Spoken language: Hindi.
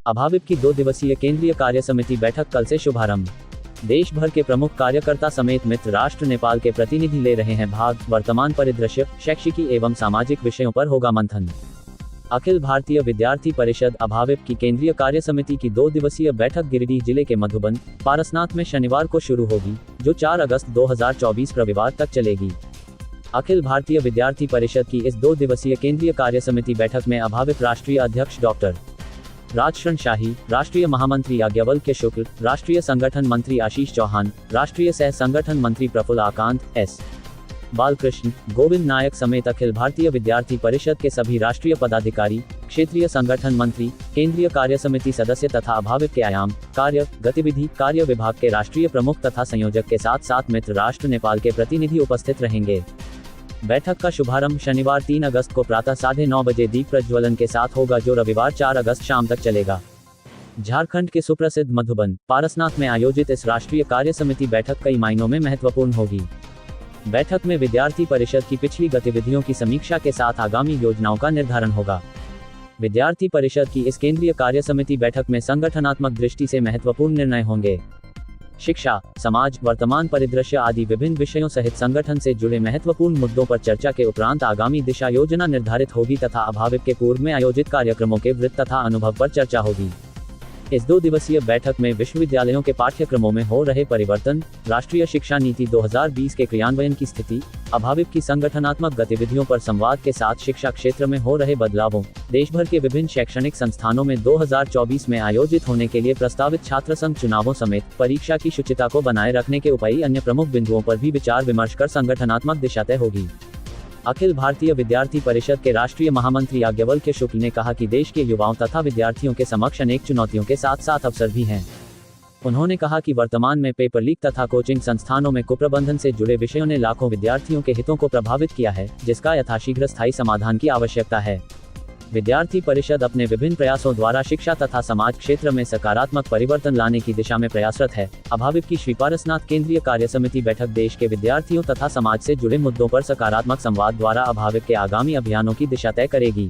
अभाविप की 2 दिवसीय केंद्रीय कार्य समिति बैठक कल से शुभारंभ। देश भर के प्रमुख कार्यकर्ता समेत मित्र राष्ट्र नेपाल के प्रतिनिधि ले रहे हैं भाग। वर्तमान परिदृश्य, शैक्षिकी एवं सामाजिक विषयों पर होगा मंथन। अखिल भारतीय विद्यार्थी परिषद अभाविप की केंद्रीय कार्य समिति की 2 दिवसीय बैठक गिरिडीह जिले के मधुबन, पारसनाथ में शनिवार को शुरू होगी, जो 4 अगस्त 2024 रविवार तक चलेगी। अखिल भारतीय विद्यार्थी परिषद की इस 2 दिवसीय केंद्रीय कार्य समिति बैठक में अभाविप राष्ट्रीय अध्यक्ष डॉक्टर राजशरण शाही, राष्ट्रीय महामंत्री याज्ञवल्क्य शुक्ल, राष्ट्रीय संगठन मंत्री आशीष चौहान, राष्ट्रीय सह संगठन मंत्री प्रफुल्ल आकांत, एस बालकृष्ण, गोविंद नायक समेत अखिल भारतीय विद्यार्थी परिषद के सभी राष्ट्रीय पदाधिकारी, क्षेत्रीय संगठन मंत्री, केंद्रीय कार्य समिति सदस्य तथा अभाविप के आयाम, कार्य, गतिविधि, कार्य विभाग के राष्ट्रीय प्रमुख तथा संयोजक के साथ साथ मित्र राष्ट्र नेपाल के प्रतिनिधि उपस्थित रहेंगे। बैठक का शुभारंभ शनिवार 3 अगस्त को प्रातः 9:30 बजे दीप प्रज्वलन के साथ होगा, जो रविवार 4 अगस्त शाम तक चलेगा। झारखंड के सुप्रसिद्ध मधुबन, पारसनाथ में आयोजित इस राष्ट्रीय कार्य समिति बैठक कई मायनों में महत्वपूर्ण होगी। बैठक में विद्यार्थी परिषद की पिछली गतिविधियों की समीक्षा के साथ आगामी योजनाओं का निर्धारण होगा। विद्यार्थी परिषद की इस केंद्रीय कार्य समिति बैठक में संगठनात्मक दृष्टि से महत्वपूर्ण निर्णय होंगे। शिक्षा, समाज, वर्तमान परिदृश्य आदि विभिन्न विषयों सहित संगठन से जुड़े महत्वपूर्ण मुद्दों पर चर्चा के उपरांत आगामी दिशा योजना निर्धारित होगी तथा अभाविप के पूर्व में आयोजित कार्यक्रमों के वृत्त तथा अनुभव पर चर्चा होगी। इस 2 दिवसीय बैठक में विश्वविद्यालयों के पाठ्यक्रमों में हो रहे परिवर्तन, राष्ट्रीय शिक्षा नीति 2020 के क्रियान्वयन की स्थिति, अभाविप की संगठनात्मक गतिविधियों पर संवाद के साथ शिक्षा क्षेत्र में हो रहे बदलावों, देश भर के विभिन्न शैक्षणिक संस्थानों में 2024 में आयोजित होने के लिए प्रस्तावित छात्र संघ चुनावों समेत परीक्षा की शुचिता को बनाए रखने के उपाय अन्य प्रमुख बिंदुओं पर भी विचार विमर्श कर संगठनात्मक दिशा तय होगी। अखिल भारतीय विद्यार्थी परिषद के राष्ट्रीय महामंत्री याज्ञवल्क्य शुक्ल ने कहा कि देश के युवाओं तथा विद्यार्थियों के समक्ष अनेक चुनौतियों के साथ साथ अवसर भी हैं। उन्होंने कहा कि वर्तमान में पेपर लीक तथा कोचिंग संस्थानों में कुप्रबंधन से जुड़े विषयों ने लाखों विद्यार्थियों के हितों को प्रभावित किया है, जिसका यथाशीघ्र स्थायी समाधान की आवश्यकता है। विद्यार्थी परिषद अपने विभिन्न प्रयासों द्वारा शिक्षा तथा समाज क्षेत्र में सकारात्मक परिवर्तन लाने की दिशा में प्रयासरत है। अभाविप की श्री पारसनाथ केंद्रीय कार्य समिति बैठक देश के विद्यार्थियों तथा समाज से जुड़े मुद्दों पर सकारात्मक संवाद द्वारा अभाविप के आगामी अभियानों की दिशा तय करेगी।